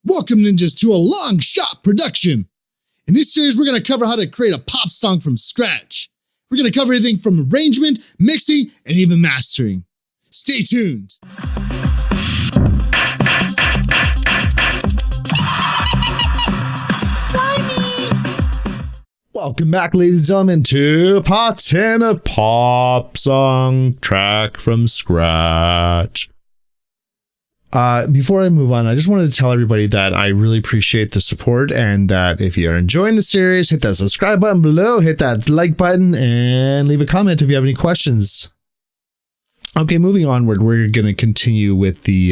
Welcome ninjas to a long shot production. In this series, we're going to cover how to create a pop song from scratch. We're going to cover everything from arrangement, mixing, and even mastering. Stay tuned. Welcome back, ladies and gentlemen, to part 10 of Pop Song Track from Scratch. Before I move on, I just wanted to tell everybody that I really appreciate the support, and that if you are enjoying the series, hit that subscribe button below, hit that like button, and leave a comment if you have any questions. Okay, moving onward, we're going to continue with the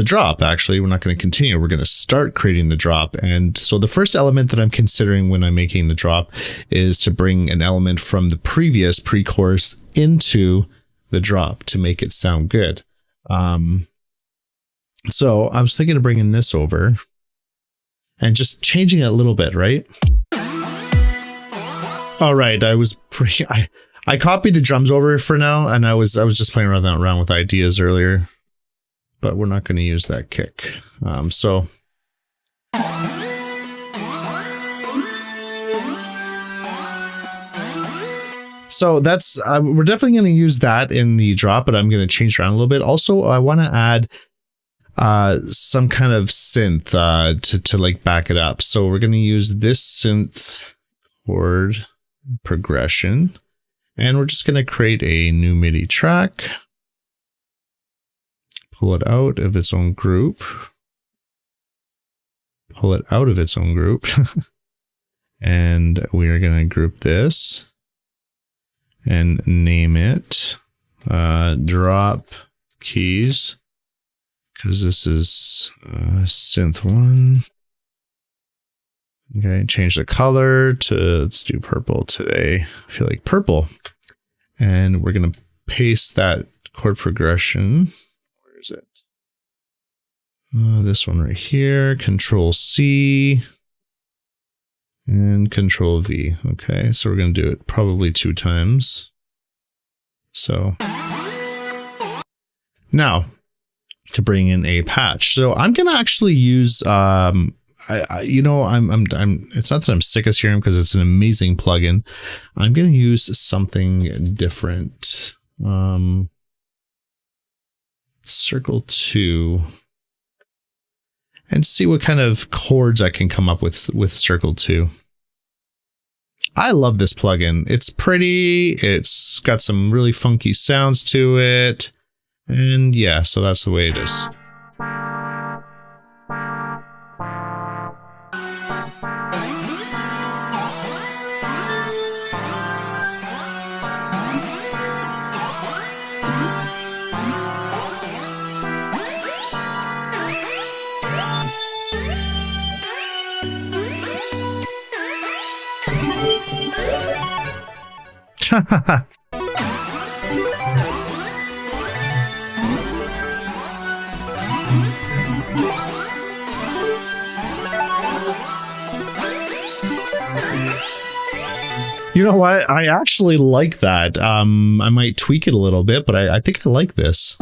drop. Actually, we're not going to continue. We're going to start creating the drop. And so the first element that I'm considering when I'm making the drop is to bring an element from the previous pre-chorus into the drop to make it sound good. So I was thinking of bringing this over and just changing it a little bit, right? All right, I copied the drums over for now, and I was just playing around with ideas earlier, but we're not going to use that kick. So that's, we're definitely going to use that in the drop, but I'm going to change it around a little bit. Also, I want to add some kind of synth to like back it up. So we're going to use this synth chord progression, and we're just going to create a new MIDI track, pull it out of its own group, and we are going to group this and name it drop keys, because this is synth 1. Okay, change the color to, let's do purple today. I feel like purple. And we're going to paste that chord progression. Where is it? This one right here. Control C and Control V. Okay, so we're going to do it probably 2 times. So now to bring in a patch. So I'm going to actually use I'm it's not that I'm sick of Serum, because it's an amazing plugin. I'm going to use something different. Circle 2 and see what kind of chords I can come up with Circle 2. I love this plugin. It's pretty. It's got some really funky sounds to it. And yeah, so that's the way it is. You know what? I actually like that. I might tweak it a little bit, but I think I like this.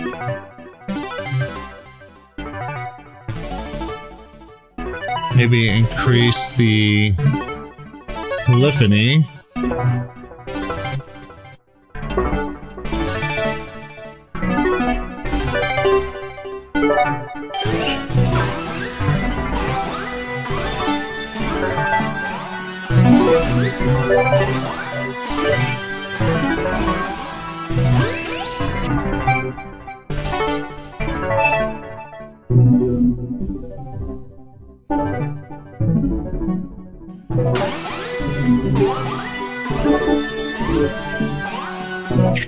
Maybe increase the polyphony.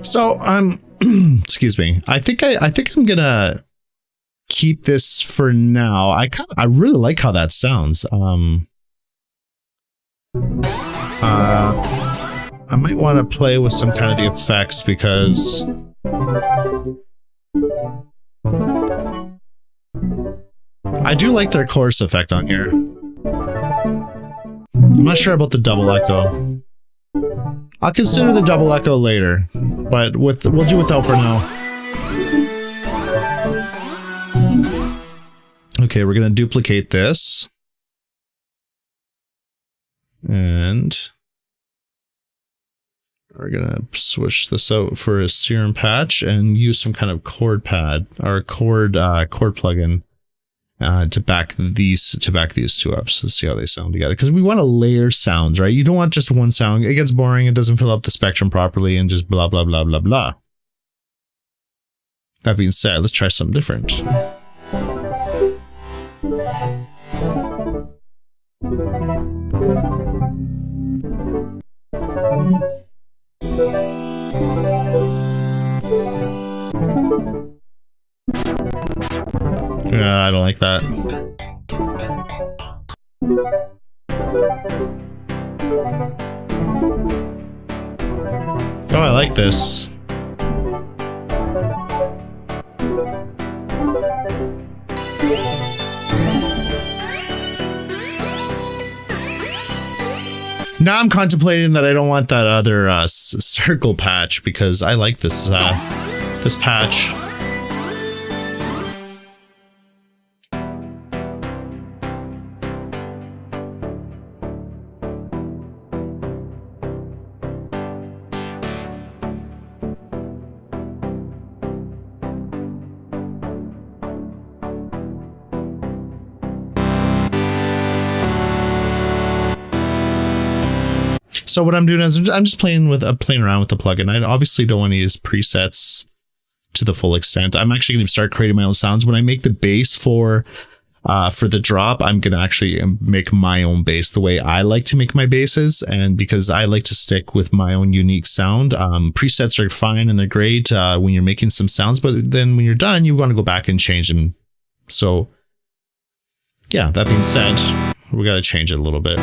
So excuse me. I think I'm gonna keep this for now. I really like how that sounds. I might want to play with some kind of the effects, because I do like their chorus effect on here. I'm not sure about the double echo. I'll consider the double echo later, but we'll do without for now. Okay, we're going to duplicate this. And we're going to switch this out for a serum patch and use some kind of chord pad or chord plugin to back these two up. So see how they sound together, because we want to layer sounds, right? You don't want just one sound. It gets boring. It doesn't fill up the spectrum properly and just blah, blah, blah, blah, blah. That being said, let's try something different. Yeah, I don't like that. Oh, I like this. Now I'm contemplating that I don't want that other circle patch, because I like this this patch. So what I'm doing is I'm just playing around with the plugin. I obviously don't want to use presets to the full extent. I'm actually going to start creating my own sounds. When I make the bass for the drop, I'm going to actually make my own bass the way I like to make my basses. And because I like to stick with my own unique sound, presets are fine and they're great when you're making some sounds. But then when you're done, you want to go back and change them. So yeah, that being said, we got to change it a little bit.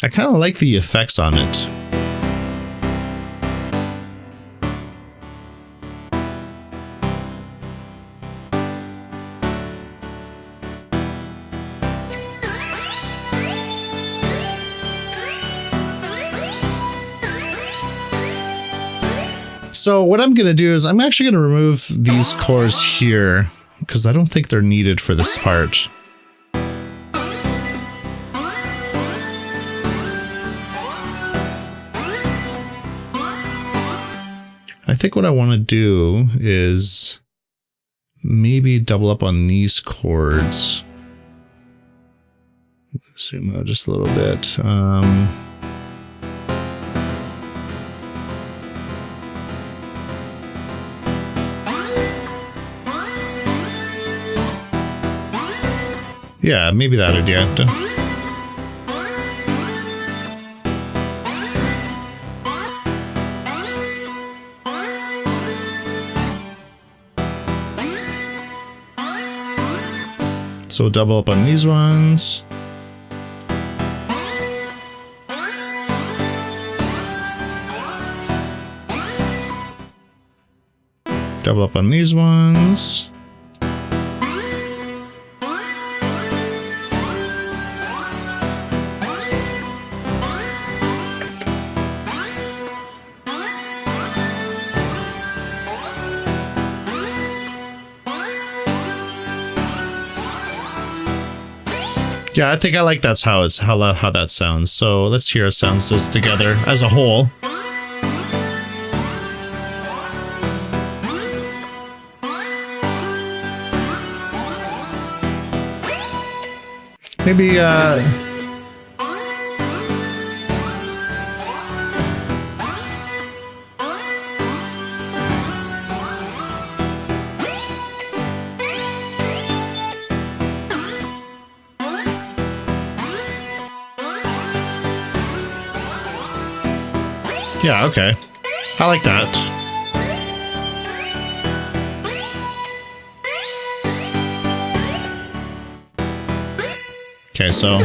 I kind of like the effects on it. So what I'm going to do is I'm actually going to remove these chords here because I don't think they're needed for this part. I think what I want to do is maybe double up on these chords. Zoom out just a little bit. Yeah, maybe that idea. So double up on these ones. Double up on these ones. Yeah, I think I like that's how that sounds. So let's hear it sounds just together as a whole. Maybe yeah, okay. I like that. Okay, so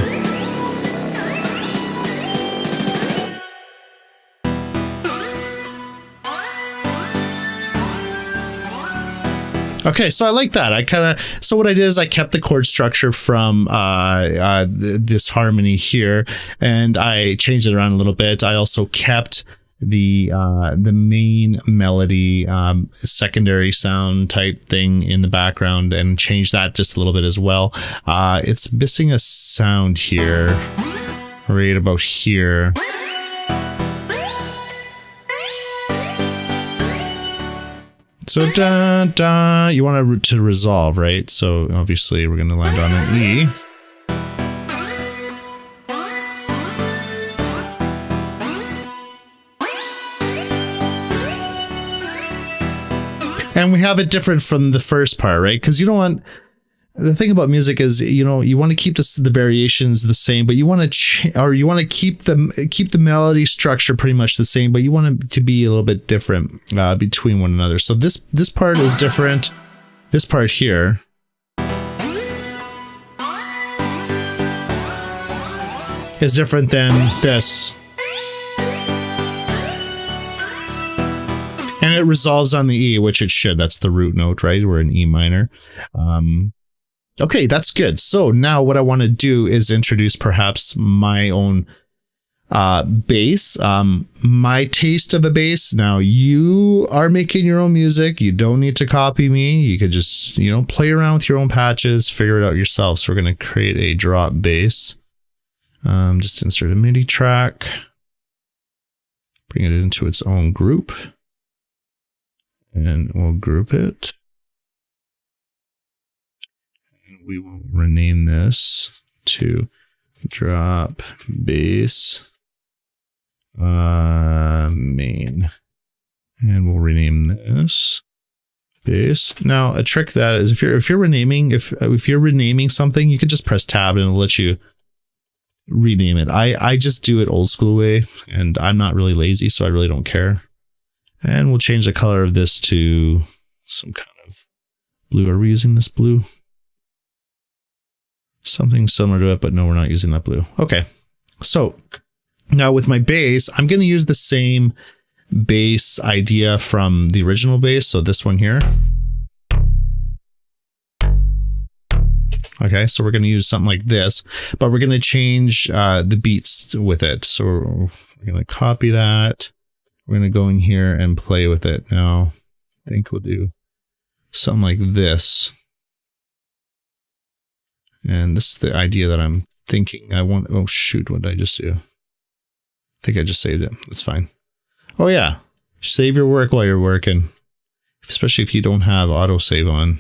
Okay, so I like that. So what I did is I kept the chord structure from this harmony here, and I changed it around a little bit. I also kept the main melody secondary sound type thing in the background and changed that just a little bit as well. It's missing a sound here, right about here. So da da, you want to resolve, right? So obviously we're going to land on an E. And we have it different from the first part, right? Because you don't want, the thing about music is, you want to keep the variations the same, but you want to you want to keep the melody structure pretty much the same, but you want it to be a little bit different between one another. So this part is different. This part here is different than this. And it resolves on the E, which it should. That's the root note, right? We're in E minor. Okay, that's good. So now what I want to do is introduce perhaps my own bass, my taste of a bass. Now you are making your own music. You don't need to copy me. You could just, play around with your own patches, figure it out yourself. So we're going to create a drop bass. Just insert a MIDI track, bring it into its own group. And we'll group it. And we will rename this to drop bass main. And we'll rename this bass. Now, a trick that is if you're renaming something, you could just press tab and it'll let you rename it. I just do it old school way, and I'm not really lazy, so I really don't care. And we'll change the color of this to some kind of blue. Are we using this blue? Something similar to it, but no, we're not using that blue. Okay. So now with my bass, I'm going to use the same bass idea from the original bass. So this one here. Okay. So we're going to use something like this, but we're going to change the beats with it. So we're going to copy that. We're going to go in here and play with it. Now, I think we'll do something like this. And this is the idea that I'm thinking I want. Oh, shoot. What did I just do? I think I just saved it. That's fine. Oh, yeah. Save your work while you're working, especially if you don't have autosave on.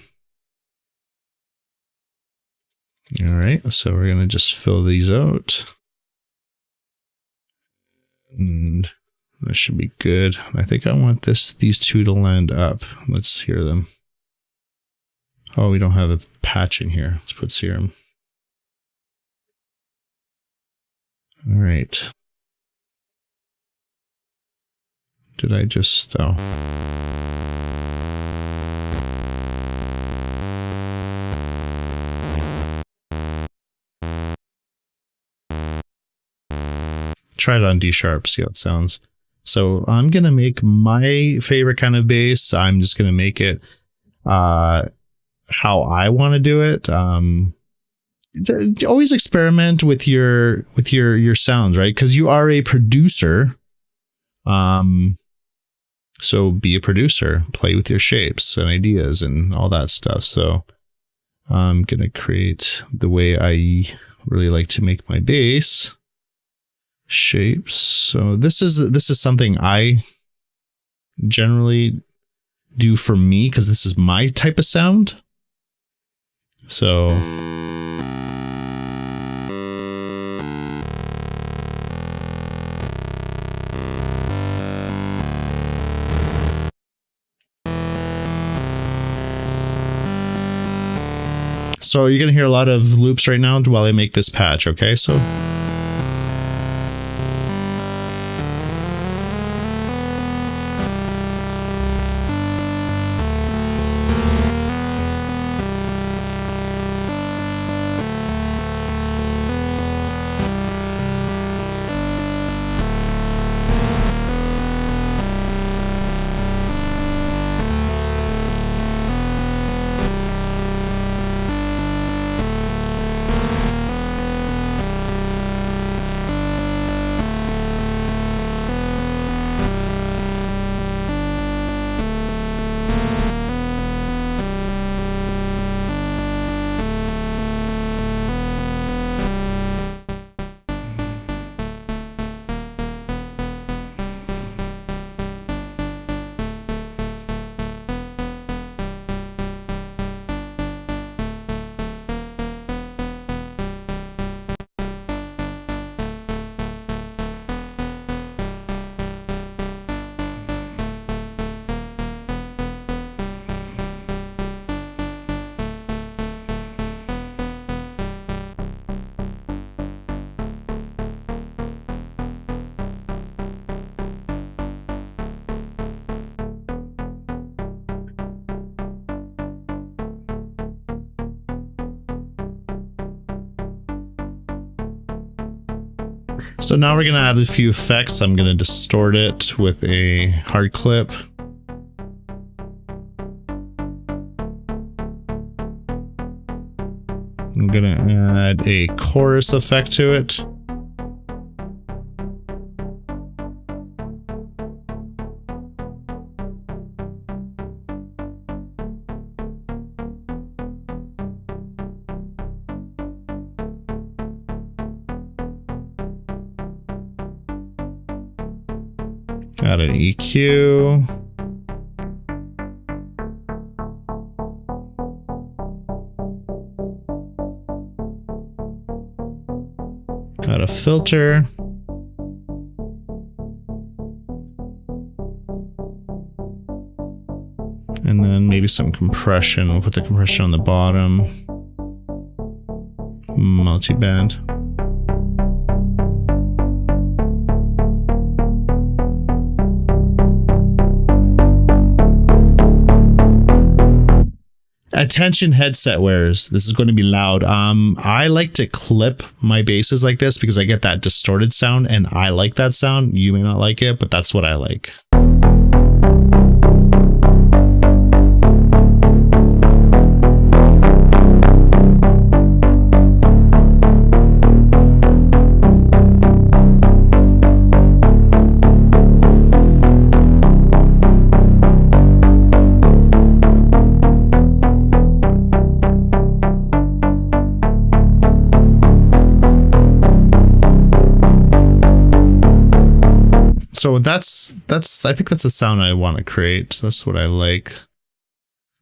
All right. So we're going to just fill these out. And that should be good. I think I want these two to land up. Let's hear them. Oh, we don't have a patch in here. Let's put serum. All right. Did I just... Oh. Try it on D sharp, see how it sounds. So I'm going to make my favorite kind of bass. I'm just going to make it how I want to do it. Always experiment with your sounds, right? Because you are a producer. So be a producer, play with your shapes and ideas and all that stuff. So I'm going to create the way I really like to make my bass. Shapes. So this is something I generally do for me because this is my type of sound. So you're going to hear a lot of loops right now while I make this patch, okay? So So now we're going to add a few effects. I'm going to distort it with a hard clip. I'm going to add a chorus effect to it. Add an EQ. Add a filter. And then maybe some compression. We'll put the compression on the bottom. Multi-band. Attention headset wearers, this is going to be loud. I like to clip my basses like this because I get that distorted sound, and I like that sound. You may not like it, but that's what I like. So that's I think that's the sound I want to create. So that's what I like.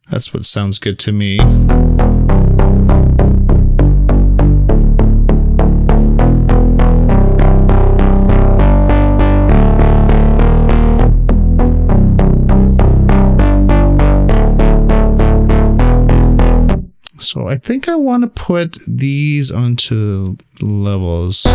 That's what sounds good to me. So I think I want to put these onto levels.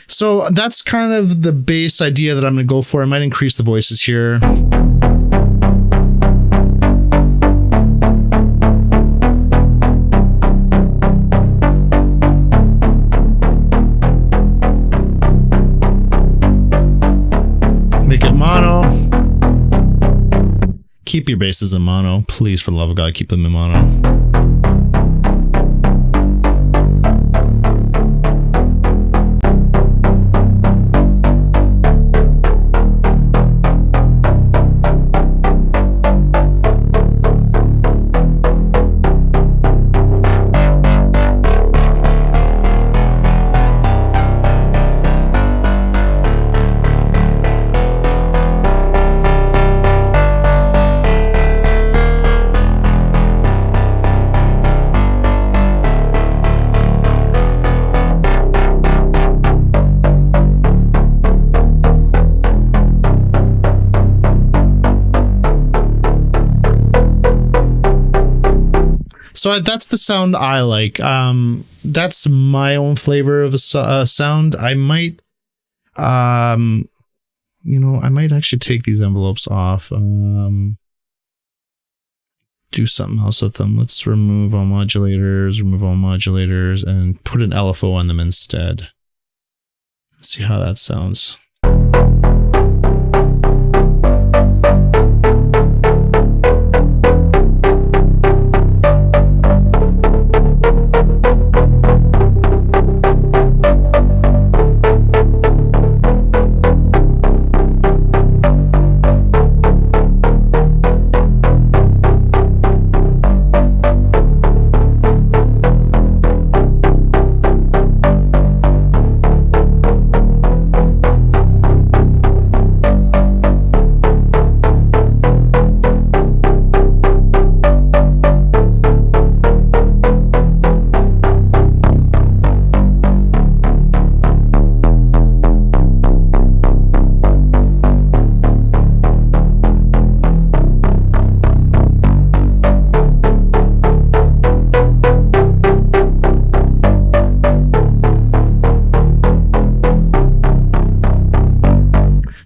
So that's kind of the base idea that I'm going to go for. I might increase the voices here. Make it mono. Keep your basses in mono. Please, for the love of God, keep them in mono. so that's the sound I like. That's my own flavor of a sound. I might, I might actually take these envelopes off. Do something else with them. Let's remove all modulators, and put an LFO on them instead. Let's see how that sounds.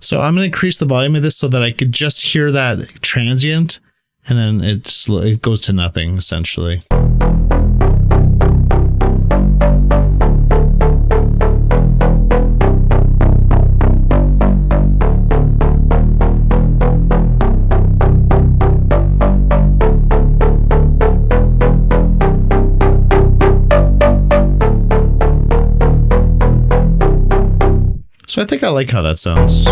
So I'm going to increase the volume of this so that I could just hear that transient, and then it goes to nothing, essentially. So I think I like how that sounds.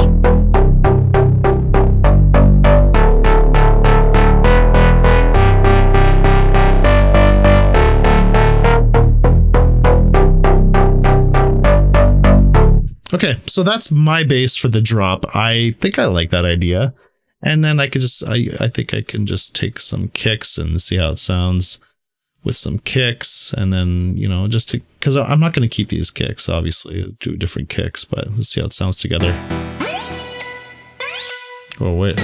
Okay, so that's my bass for the drop. I think I like that idea. And then I could just, I think I can just take some kicks and see how it sounds with some kicks. And then, just to, because I'm not going to keep these kicks, obviously, I'll do different kicks, but let's see how it sounds together. Oh, wait.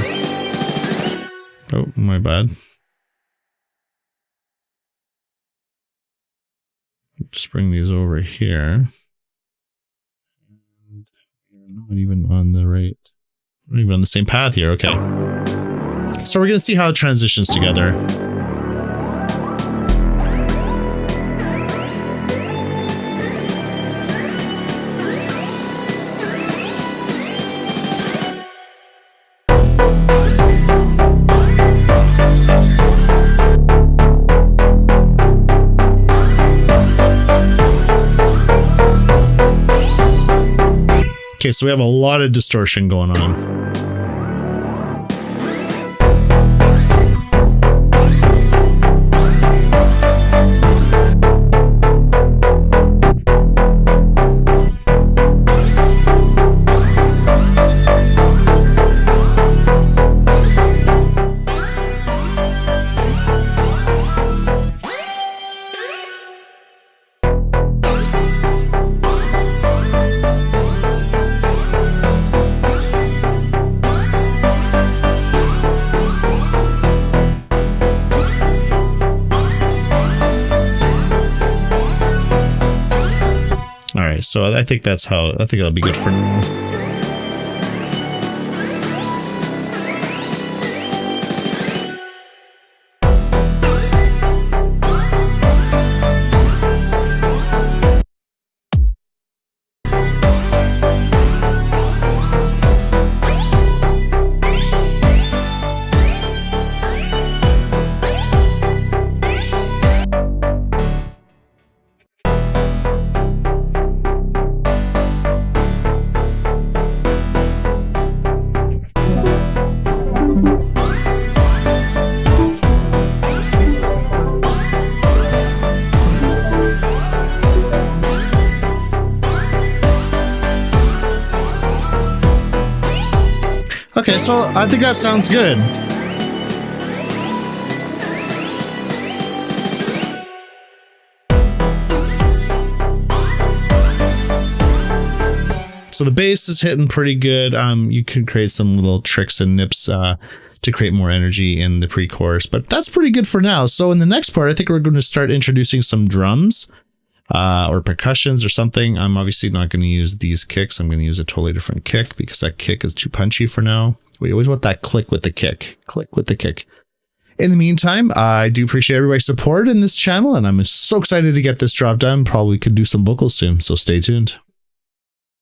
Oh, my bad. Just bring these over here. Not even on the right, not even on the same path here. Okay. So we're going to see how it transitions together. Okay, so we have a lot of distortion going on. So I think that'll be good for now. Okay, so I think that sounds good. So the bass is hitting pretty good. You can create some little tricks and nips to create more energy in the pre-chorus, but that's pretty good for now. So in the next part, I think we're going to start introducing some drums or percussions or something. I'm obviously not going to use these kicks. I'm going to use a totally different kick because that kick is too punchy for now. We always want that click with the kick. Click with the kick. In the meantime, I do appreciate everybody's support in this channel, and I'm so excited to get this job done. Probably could do some vocals soon, so stay tuned.